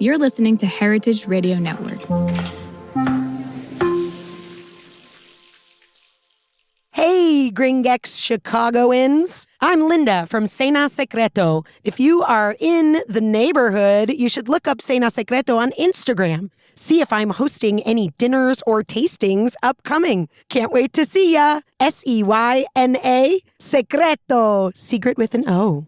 You're listening to Heritage Radio Network. Hey, Gringex Chicagoans. I'm Linda from Cena Secreto. If you are in the neighborhood, you should look up Cena Secreto on Instagram. See if I'm hosting any dinners or tastings upcoming. Can't wait to see ya. Seyna Secreto. Secret with an O.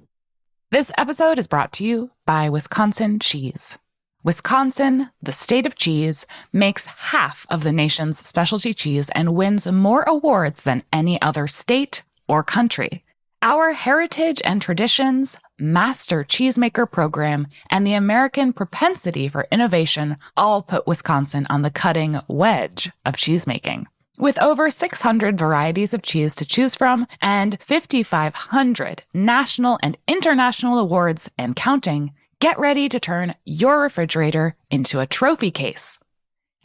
This episode is brought to you by Wisconsin Cheese. Wisconsin, the state of cheese, makes half of the nation's specialty cheese and wins more awards than any other state or country. Our heritage and traditions, master cheesemaker program, and the American propensity for innovation all put Wisconsin on the cutting wedge of cheesemaking. With over 600 varieties of cheese to choose from and 5,500 national and international awards and counting, get ready to turn your refrigerator into a trophy case.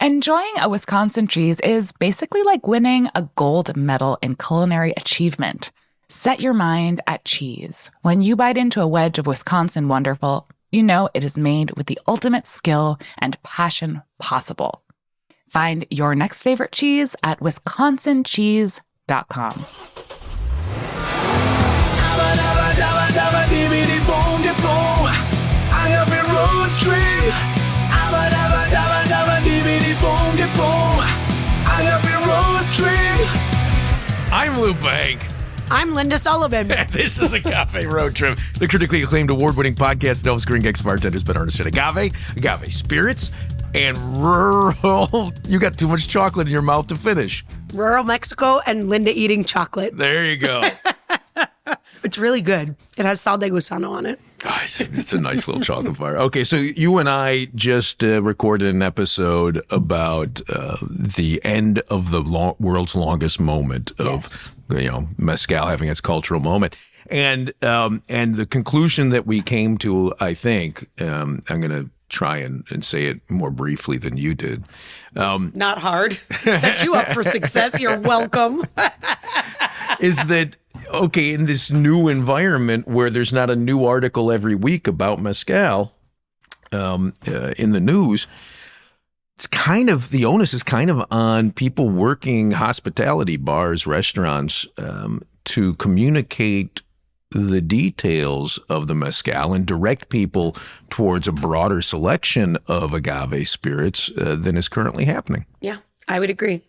Enjoying a Wisconsin cheese is basically like winning a gold medal in culinary achievement. Set your mind at cheese. When you bite into a wedge of Wisconsin Wonderful, you know it is made with the ultimate skill and passion possible. Find your next favorite cheese at wisconsincheese.com. I'm Lou Bank. I'm Linda Sullivan. This is Agave Road Trip, the critically acclaimed award-winning podcast that helps Gringex bartenders better understand agave spirits, and rural. You got too much chocolate in your mouth to finish. Rural Mexico and Linda eating chocolate. There you go. It's really good. It has sal de gusano on it. Guys, it's a nice little chocolate fire. Okay, so you and I just recorded an episode about the end of the world's longest moment of, mezcal having its cultural moment. And the conclusion that we came to, I think, I'm going to try and say it more briefly than you did. Not hard. Set you up for success. You're welcome. Is that, okay, in this new environment where there's not a new article every week about mezcal in the news, it's kind of, the onus is kind of on people working hospitality, bars, restaurants, to communicate the details of the mezcal and direct people towards a broader selection of agave spirits than is currently happening. Yeah, I would agree.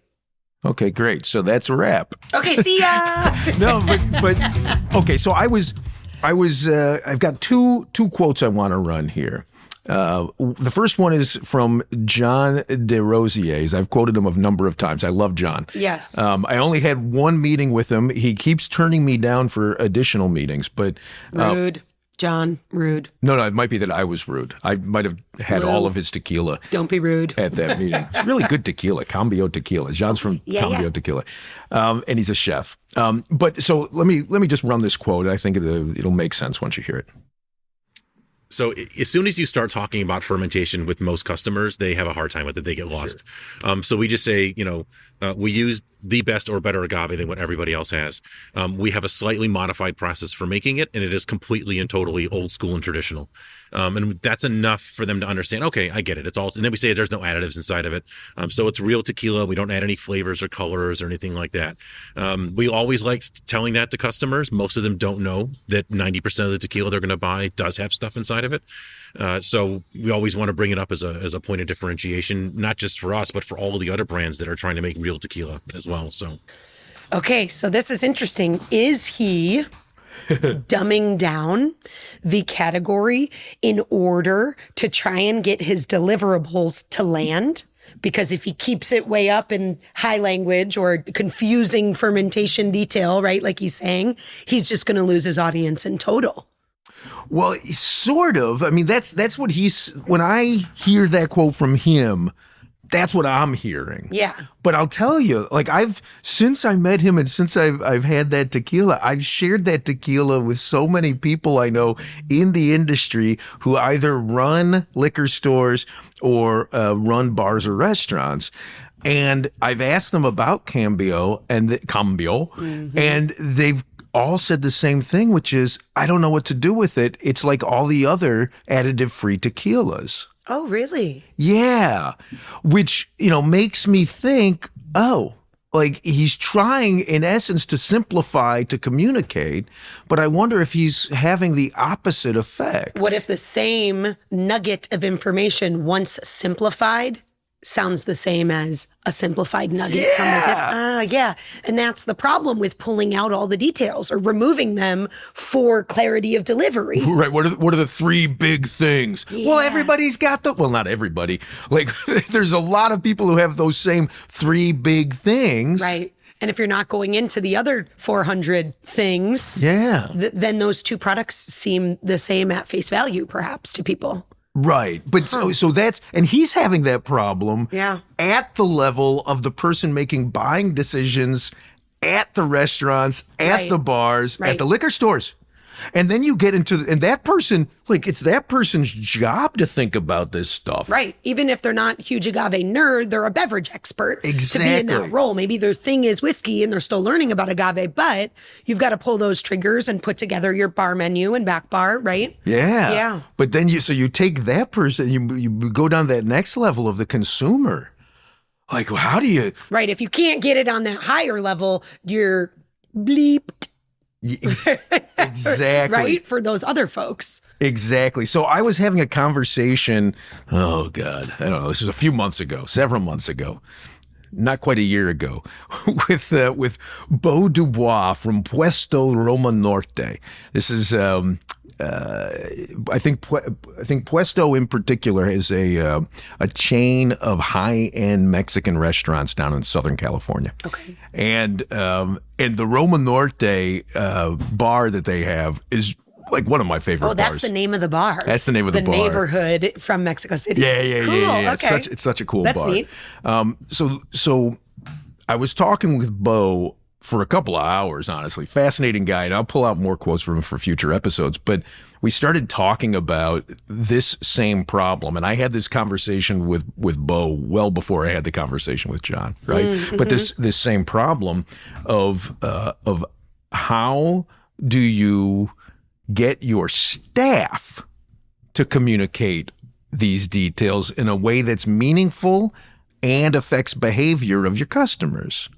Okay, great. So that's a wrap. Okay, see ya. No, but okay. So I've got two quotes I want to run here. The first one is from John DeRosiers. I've quoted him a number of times. I love John. Yes. I only had one meeting with him. He keeps turning me down for additional meetings, but rude. John, rude. No, it might be that I was rude. I might have had all of his tequila. Don't be rude. At that meeting. It's really good tequila, Cambio Tequila. John's from Cambio Tequila. And he's a chef. But so let me just run this quote. I think it'll make sense once you hear it. So as soon as you start talking about fermentation with most customers, they have a hard time with it. They get lost. Sure. So we just say, we use the best or better agave than what everybody else has. We have a slightly modified process for making it, and it is completely and totally old school and traditional. And that's enough for them to understand, okay, I get it. It's all, and then we say there's no additives inside of it. So it's real tequila. We don't add any flavors or colors or anything like that. We always like telling that to customers. Most of them don't know that 90% of the tequila they're going to buy does have stuff inside of it. So we always want to bring it up as a point of differentiation, not just for us, but for all of the other brands that are trying to make real tequila as well. So, okay, so this is interesting. Is he dumbing down the category in order to try and get his deliverables to land? Because if he keeps it way up in high language or confusing fermentation detail, right, like he's saying, he's just going to lose his audience in total. Well, sort of. I mean, that's what when I hear that quote from him, that's what I'm hearing. Yeah. But I'll tell you, like since I met him and since I've had that tequila, I've shared that tequila with so many people I know in the industry who either run liquor stores or run bars or restaurants. And I've asked them about Cambio and and they've all said the same thing, which is, I don't know what to do with it. It's like all the other additive-free tequilas. Oh, really? Yeah. Which, makes me think, like he's trying in essence to simplify, to communicate, but I wonder if he's having the opposite effect. What if the same nugget of information, once simplified, sounds the same as a simplified nugget from a different. Yeah. And that's the problem with pulling out all the details or removing them for clarity of delivery. Right. What are the three big things? Yeah. Well, everybody's got well, not everybody. Like there's a lot of people who have those same three big things. Right. And if you're not going into the other 400 things, then those two products seem the same at face value, perhaps, to people. Right. But so that's, and he's having that problem at the level of the person making buying decisions at the restaurants, at the bars, at the liquor stores. And then you get into, and that person, like it's that person's job to think about this stuff. Right. Even if they're not huge agave nerd, they're a beverage expert. Exactly. To be in that role. Maybe their thing is whiskey and they're still learning about agave, but you've got to pull those triggers and put together your bar menu and back bar, right? Yeah. Yeah. But then you take that person, you go down that next level of the consumer. Like, how do you? Right. If you can't get it on that higher level, you're bleeped. Exactly. Right? For those other folks. Exactly. So I was having a conversation, oh God, I don't know, this was a few months ago, several months ago, not quite a year ago, with Beau Dubois from Puesto Roma Norte. This is, I think Puesto in particular is a chain of high-end Mexican restaurants down in Southern California. Okay. And the Roma Norte bar that they have is like one of my favorite bars. Oh, that's the name of the bar. That's the name of the bar. The neighborhood from Mexico City. Yeah. Cool. Yeah. Okay. It's such a cool that's bar. That's neat. So I was talking with Beau for a couple of hours, honestly. Fascinating guy. And I'll pull out more quotes from him for future episodes. But we started talking about this same problem. And I had this conversation with Beau well before I had the conversation with John, right? Mm-hmm. But this same problem of how do you get your staff to communicate these details in a way that's meaningful and affects behavior of your customers.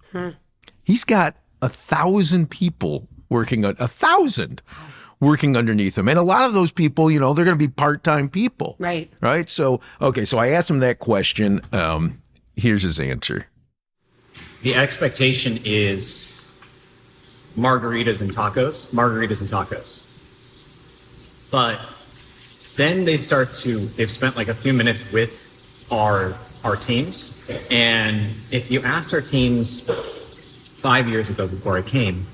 He's got 1,000 people working underneath him. And a lot of those people, they're going to be part-time people. Right. Right. So I asked him that question. Here's his answer. The expectation is margaritas and tacos. But then they've spent like a few minutes with our teams. And if you asked our teams 5 years ago before I came,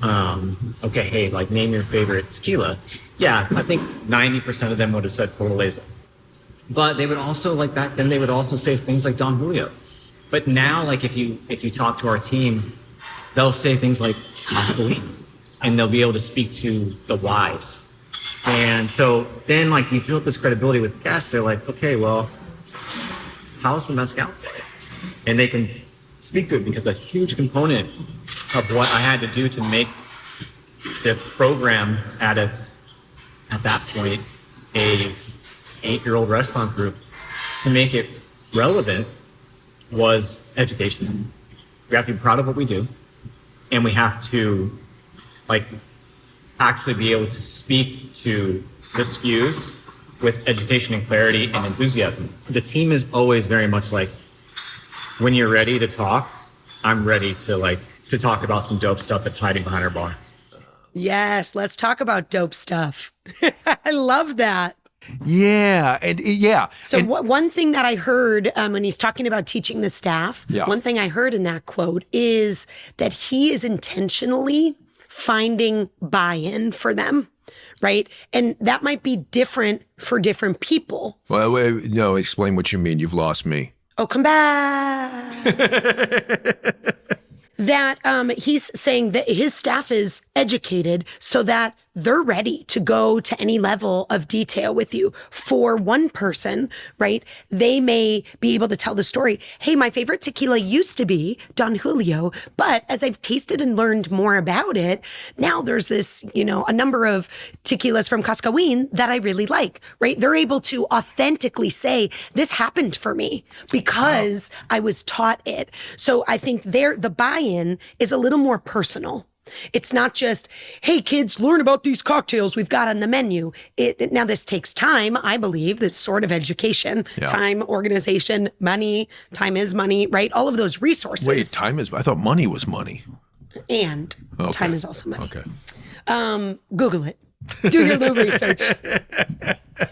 okay, hey, like name your favorite tequila. Yeah, I think 90% of them would have said Fortaleza. But they would also, like back then, they would also say things like Don Julio. But now, like if you talk to our team, they'll say things like Pascaline, and they'll be able to speak to the whys. And so then, like, you build this credibility with guests. They're like, okay, well, how's the mezcal for you? And they can speak to it because a huge component of what I had to do to make the program at that point, a 8-year-old restaurant group, to make it relevant was education. We have to be proud of what we do, and we have to, like, actually be able to speak to the SKUs with education and clarity and enthusiasm. The team is always very much like, when you're ready to talk, I'm ready to talk about some dope stuff that's hiding behind our bar. Yes, let's talk about dope stuff. I love that. Yeah. So one thing that I heard when he's talking about teaching the staff, one thing I heard in that quote is that he is intentionally finding buy-in for them, right? And that might be different for different people. Well, no, explain what you mean. You've lost me. Oh, come back. That he's saying that his staff is educated so that they're ready to go to any level of detail with you. For one person, right, they may be able to tell the story. Hey, my favorite tequila used to be Don Julio, but as I've tasted and learned more about it, now there's this, a number of tequilas from Cascahuín that I really like, right? They're able to authentically say, this happened for me because I was taught it. So I think the buy-in is a little more personal. It's not just, hey, kids, learn about these cocktails we've got on the menu. Now, this takes time, I believe, this sort of education, time, organization, money. Time is money, right? All of those resources. Wait, I thought money was money. And time is also money. Okay. Google it. Do your little research.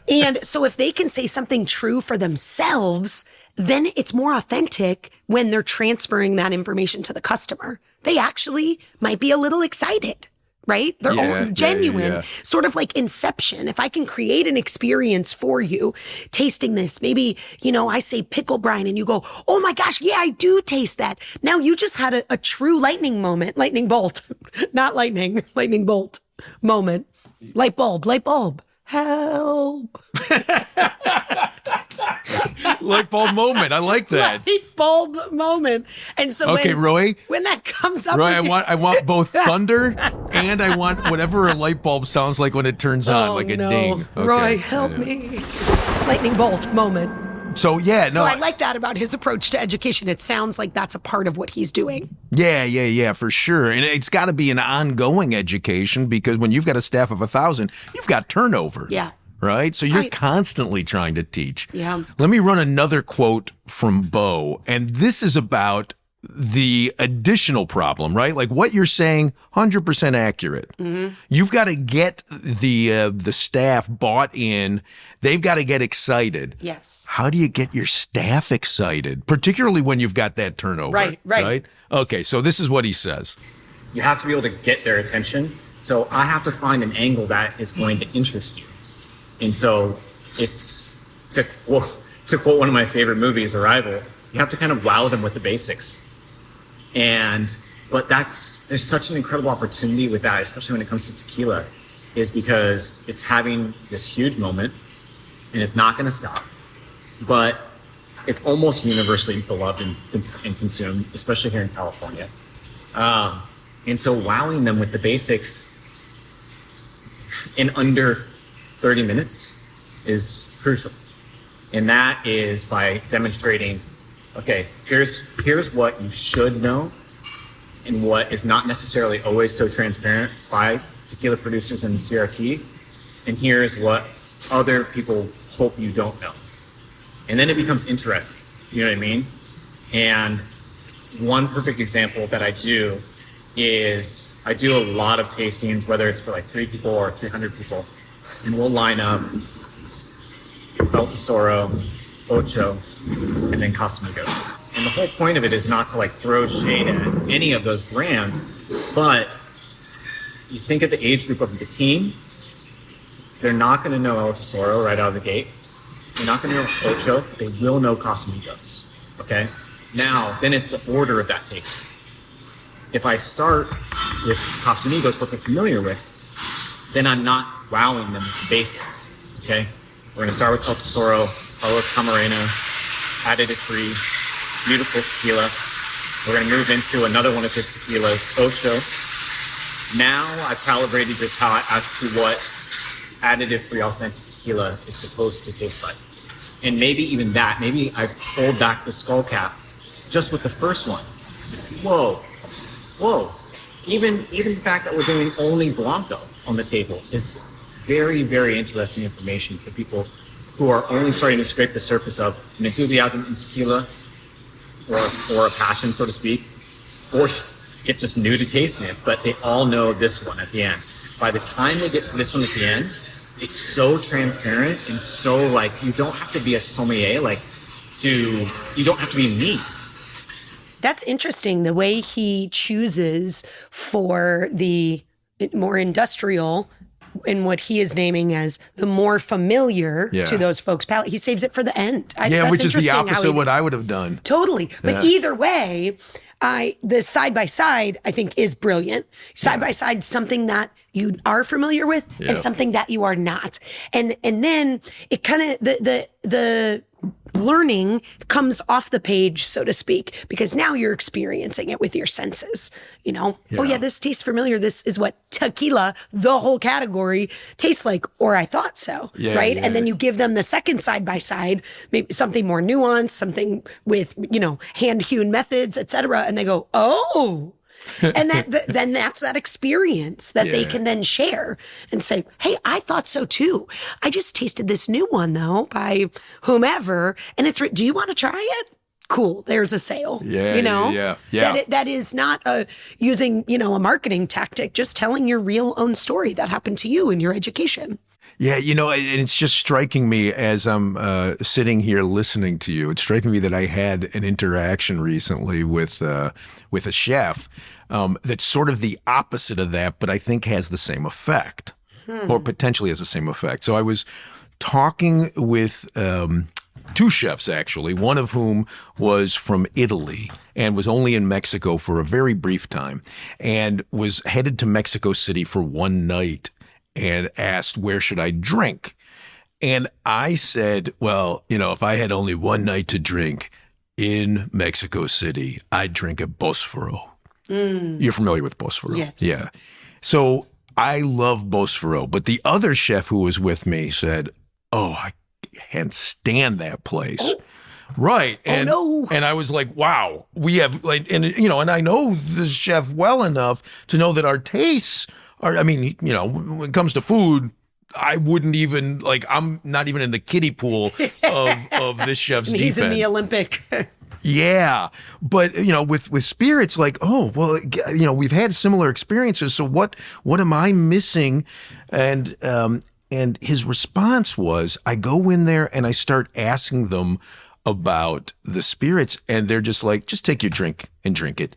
And so if they can say something true for themselves, then it's more authentic when they're transferring that information to the customer. They actually might be a little excited, right? They're genuine, sort of like Inception. If I can create an experience for you, tasting this, maybe, I say pickle brine and you go, oh my gosh, yeah, I do taste that. Now you just had a true lightning bolt, not lightning bolt moment. Light bulb, help. Light bulb moment. I like that. Light bulb moment. And so Roy, when that comes up, Roy, I want both thunder and I want whatever a light bulb sounds like when it turns on, like a ding. Okay. Roy, help me. Lightning bolt moment. So So I like that about his approach to education. It sounds like that's a part of what he's doing. Yeah, for sure. And it's got to be an ongoing education because when you've got a staff of 1,000, you've got turnover. Yeah. Right? So you're constantly trying to teach. Yeah. Let me run another quote from Bo. And this is about the additional problem, right? Like what you're saying, 100% accurate. Mm-hmm. You've got to get the staff bought in. They've got to get excited. Yes. How do you get your staff excited, particularly when you've got that turnover? Right. Okay, so this is what he says. You have to be able to get their attention. So I have to find an angle that is going to interest you. And so it's, to quote one of my favorite movies, Arrival, you have to kind of wow them with the basics. But there's such an incredible opportunity with that, especially when it comes to tequila, is because it's having this huge moment and it's not going to stop, but it's almost universally beloved and consumed, especially here in California. And so wowing them with the basics in under 30 minutes is crucial. And that is by demonstrating, okay, here's what you should know and what is not necessarily always so transparent by tequila producers in the CRT. And here's what other people hope you don't know. And then it becomes interesting, you know what I mean? And one perfect example that I do is I do a lot of tastings, whether it's for like 3 people or 300 people, and we'll line up El Tesoro, Ocho, and then Casamigos. And the whole point of it is not to like throw shade at any of those brands, but you think of the age group of the team, they're not going to know El Tesoro right out of the gate. They're not going to know Ocho, but they will know Casamigos. Okay? Now, then it's the order of that tasting. If I start with Casamigos, what they're familiar with, then I'm not wowing them with the basics. Okay? We're going to start with El Tesoro, Carlos Camarena, additive-free, beautiful tequila. We're going to move into another one of his tequilas, Ocho. Now I've calibrated your palate as to what additive-free authentic tequila is supposed to taste like. And maybe even that, maybe I've pulled back the skull cap just with the first one. Whoa. Even the fact that we're doing only Blanco on the table is very, very interesting information for people who are only starting to scrape the surface of an enthusiasm in tequila or a passion, so to speak, or get just new to tasting it, but they all know this one at the end. By the time they get to this one at the end, it's so transparent and so like, you don't have to be a sommelier, you don't have to be me. That's interesting, the way he chooses for the more industrial in what he is naming as the more familiar to those folks' palate. He saves it for the end. That's which is the interesting opposite of what I would have done. Totally. But either way, the side by side, I think, is brilliant. Side by side, something that you are familiar with and something that you are not. And then it kind of the learning comes off the page, so to speak, because now you're experiencing it with your senses. You know, oh yeah, this tastes familiar. This is what tequila, the whole category, tastes like, or I thought so, right? Yeah. And then you give them the second side by side, maybe something more nuanced, something with, you know, hand-hewn methods, etc. And they go, oh. And then that's that experience that they can then share and say, hey, I thought so too. I just tasted this new one though by whomever. And do you want to try it? Cool. There's a sale. Yeah. You know? Yeah. That is not using, you know, a marketing tactic, just telling your real own story that happened to you in your education. Yeah, you know, and it's just striking me as I'm sitting here listening to you. It's striking me that I had an interaction recently with a chef that's sort of the opposite of that, but I think has the same effect, or potentially has the same effect. So I was talking with two chefs, actually, one of whom was from Italy and was only in Mexico for a very brief time and was headed to Mexico City for one night and asked, where should I drink? And I said, well, you know, if I had only one night to drink in Mexico City, I'd drink at Bosforo. You're familiar with Bosforo? Yes. Yeah. So I love Bosforo, but the other chef who was with me said, oh, I can't stand that place. Oh. Right. And, no. And I was like, wow, we have, like, and, you know, and I know this chef well enough to know that our tastes are, I mean, you know, when it comes to food, I wouldn't even, like, I'm not even in the kiddie pool of this chef's deep end. He's in the Olympic. Yeah. But, you know, with spirits, like, oh, well, you know, we've had similar experiences. So what am I missing? And his response was, I go in there and I start asking them about the spirits, and they're just like, just take your drink and drink it.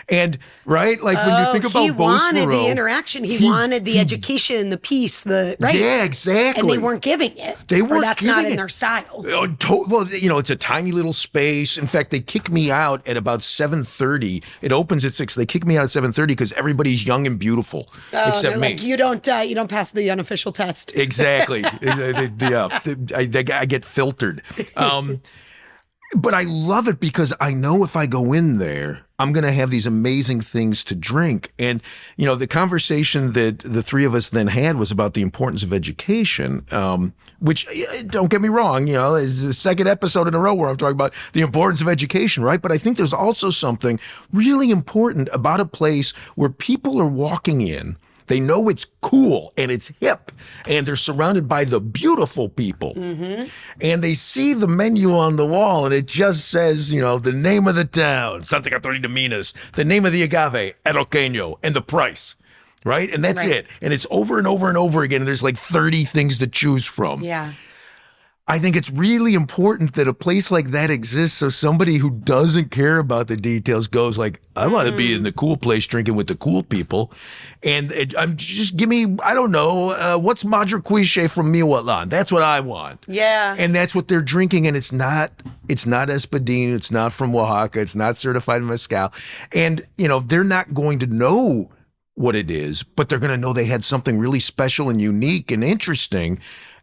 And right, like when you think about he wanted Bosforo, the interaction, he wanted the education, the peace, right. Yeah, exactly. And they weren't giving it. They weren't. Or that's giving not in it. their style. Well, you know, it's a tiny little space. In fact, they kick me out at about 7:30. It opens at 6. They kick me out at 7:30 because everybody's young and beautiful, except me. Like, you don't pass the unofficial test. Exactly. I get filtered. But I love it because I know if I go in there, I'm going to have these amazing things to drink. And, you know, the conversation that the three of us then had was about the importance of education, which, don't get me wrong, you know, is the second episode in a row where I'm talking about the importance of education, right? But I think there's also something really important about a place where people are walking in. They know it's cool and it's hip, and they're surrounded by the beautiful people. Mm-hmm. And they see the menu on the wall, and it just says, you know, the name of the town, Santa Catarina de Minas, the name of the agave, Eroqueño, and the price, right? And that's it. And it's over and over and over again. And there's like 30 things to choose from. Yeah. I think it's really important that a place like that exists, so somebody who doesn't care about the details goes like, I want to be in the cool place drinking with the cool people. And just give me, I don't know, what's Madre Quiche from Michoacán? That's what I want. Yeah. And that's what they're drinking. And it's not Espadín. It's not from Oaxaca. It's not certified mezcal. And, you know, they're not going to know what it is, but they're going to know they had something really special and unique and interesting.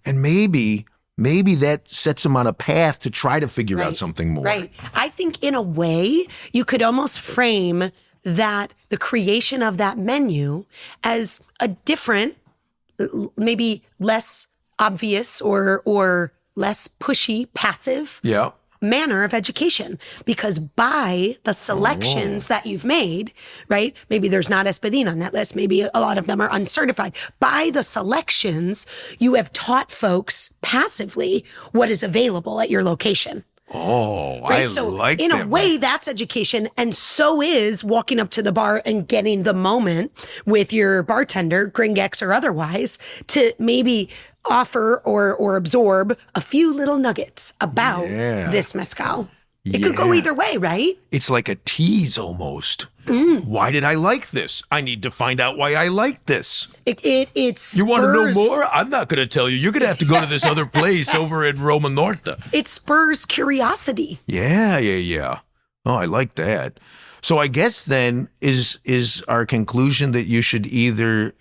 And maybe that sets them on a path to try to figure out something more. Right. I think in a way, you could almost frame that the creation of that menu as a different, maybe less obvious or less pushy, passive manner of education. Because by the selections that you've made, right? Maybe there's not Espadín on that list. Maybe a lot of them are uncertified. By the selections, you have taught folks passively what is available at your location. Oh, right? I like that. In a way, that's education. And so is walking up to the bar and getting the moment with your bartender, Gringex or otherwise, to maybe offer or absorb a few little nuggets about this mezcal. It could go either way, right? It's like a tease almost. Why did I like this? I need to find out why I like this. It's You want to know more? I'm not going to tell you. You're going to have to go to this other place over in Roma Norte. It spurs curiosity. Yeah. Oh, I like that. So I guess then is our conclusion that you should either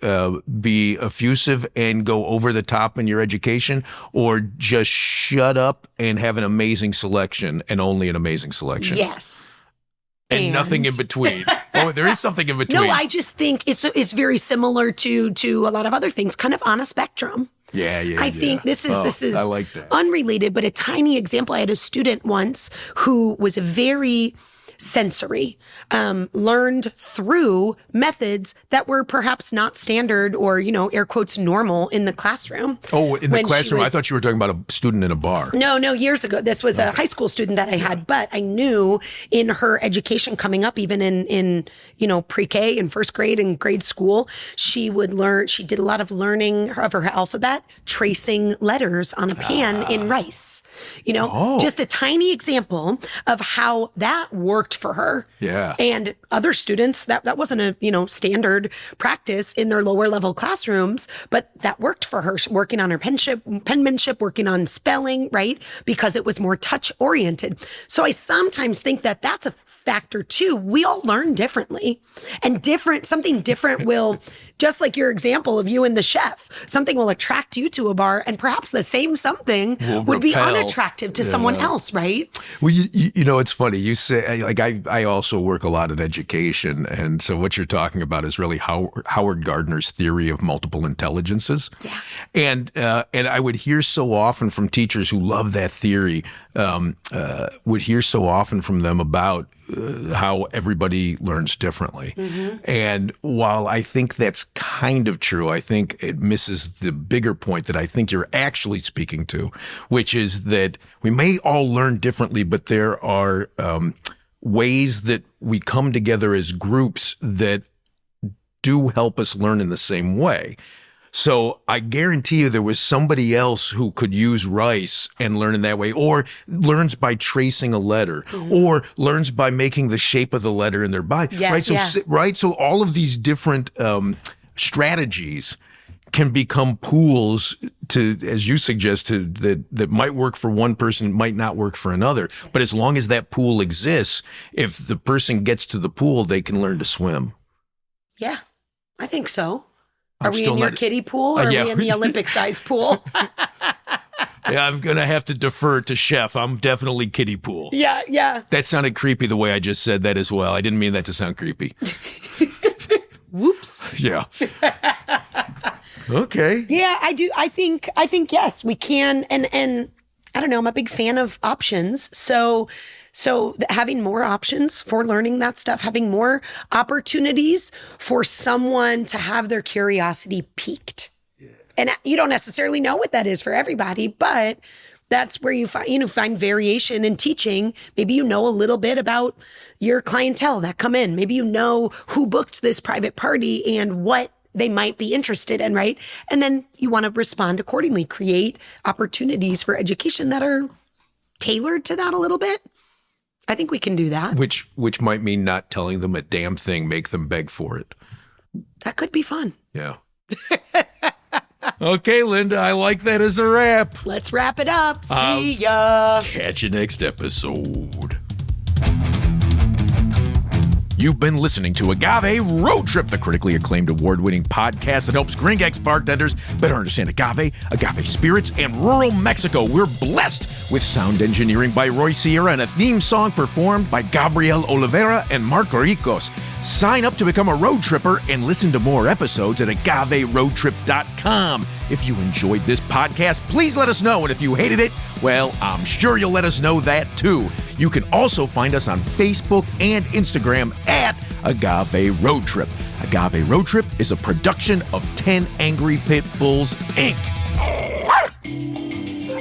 be effusive and go over the top in your education, or just shut up and have an amazing selection and only an amazing selection. Yes. And nothing in between. Oh, there is something in between. No, I just think it's very similar to a lot of other things, kind of on a spectrum. Yeah. I think this is I like that. Unrelated, but a tiny example. I had a student once who was very sensory, learned through methods that were perhaps not standard or, air quotes, normal in the classroom. Oh, in the classroom? I thought you were talking about a student in a bar. No, years ago. This was a high school student that I had, but I knew in her education coming up, even in pre-K and first grade and grade school, she did a lot of learning of her alphabet, tracing letters on a pan in rice. Just a tiny example of how that worked for her. Yeah. And other students, that wasn't a, standard practice in their lower level classrooms, but that worked for her, working on her penmanship, working on spelling, right? Because it was more touch oriented. So I sometimes think that that's a factor too. We all learn differently, and something different will, just like your example of you and the chef, something will attract you to a bar, and perhaps the same something would be unattractive to someone else, right? Well, it's funny. You say, like, I also work a lot in education, and so what you're talking about is really Howard Gardner's theory of multiple intelligences. Yeah. And I would hear so often from teachers who love that theory, would hear so often from them about how everybody learns differently. Mm-hmm. And while I think that's kind of true, I think it misses the bigger point that I think you're actually speaking to, which is that we may all learn differently, but there are ways that we come together as groups that do help us learn in the same way. So I guarantee you there was somebody else who could use rice and learn in that way, or learns by tracing a letter, or learns by making the shape of the letter in their body. Yeah, right. So all of these different strategies can become pools to, as you suggested, that might work for one person, might not work for another. But as long as that pool exists, if the person gets to the pool, they can learn to swim. Yeah, I think so. Are we in your kiddie pool, or are we in the Olympic-sized pool? Yeah, I'm going to have to defer to Chef. I'm definitely kiddie pool. Yeah. That sounded creepy the way I just said that as well. I didn't mean that to sound creepy. Whoops. Yeah. Okay. Yeah, I do. I think yes, we can. And I don't know, I'm a big fan of options. So having more options for learning that stuff, having more opportunities for someone to have their curiosity piqued. Yeah. And you don't necessarily know what that is for everybody, but that's where you find variation in teaching. Maybe you know a little bit about your clientele that come in. Maybe you know who booked this private party and what they might be interested in, right? And then you want to respond accordingly, create opportunities for education that are tailored to that a little bit. I think we can do that. Which might mean not telling them a damn thing, make them beg for it. That could be fun. Yeah. Okay, Linda, I like that as a wrap. Let's wrap it up. See ya. Catch you next episode. You've been listening to Agave Road Trip, the critically acclaimed award-winning podcast that helps Gringex bartenders better understand agave spirits, and rural Mexico. We're blessed with sound engineering by Roy Sierra and a theme song performed by Gabriel Oliveira and Marco Ricos. Sign up to become a road tripper and listen to more episodes at agaveroadtrip.com. If you enjoyed this podcast, please let us know. And if you hated it, well, I'm sure you'll let us know that too. You can also find us on Facebook and Instagram at Agave Road Trip. Agave Road Trip is a production of 10 Angry Pit Bulls, Inc.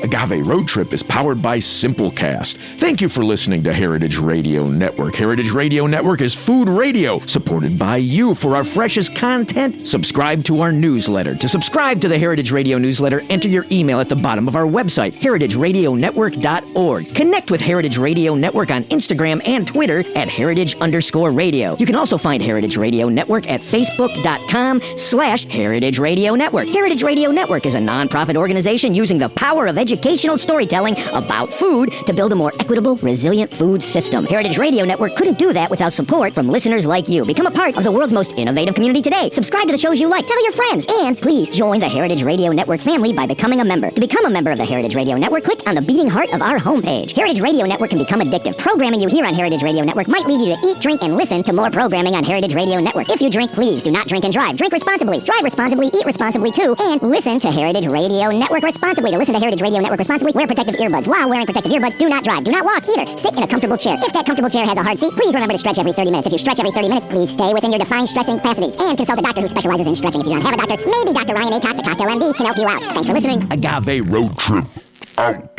Agave Road Trip is powered by Simplecast. Thank you for listening to Heritage Radio Network. Heritage Radio Network is food radio supported by you. For our freshest content, subscribe to our newsletter. To subscribe to the Heritage Radio newsletter, enter your email at the bottom of our website, heritageradionetwork.org. Connect with Heritage Radio Network on Instagram and Twitter at heritage_radio. You can also find Heritage Radio Network at facebook.com/Heritage Radio Network. Heritage Radio Network is a nonprofit organization using the power of educational storytelling about food to build a more equitable, resilient food system. Heritage Radio Network couldn't do that without support from listeners like you. Become a part of the world's most innovative community today. Subscribe to the shows you like. Tell your friends. And please join the Heritage Radio Network family by becoming a member. To become a member of the Heritage Radio Network, click on the beating heart of our homepage. Heritage Radio Network can become addictive. Programming you hear on Heritage Radio Network might lead you to eat, drink, and listen to more programming on Heritage Radio Network. If you drink, please do not drink and drive. Drink responsibly. Drive responsibly. Eat responsibly too. And listen to Heritage Radio Network responsibly. To listen to Heritage Radio Network responsibly, wear protective earbuds. While wearing protective earbuds, do not drive. Do not walk either. Sit in a comfortable chair. If that comfortable chair has a hard seat, please remember to stretch every 30 minutes. If you stretch every 30 minutes, please stay within your defined stressing capacity. And consult a doctor who specializes in stretching. If you don't have a doctor, maybe Dr. Ryan Acock, the Cocktail MD, can help you out. Thanks for listening. Agave Road Trip out.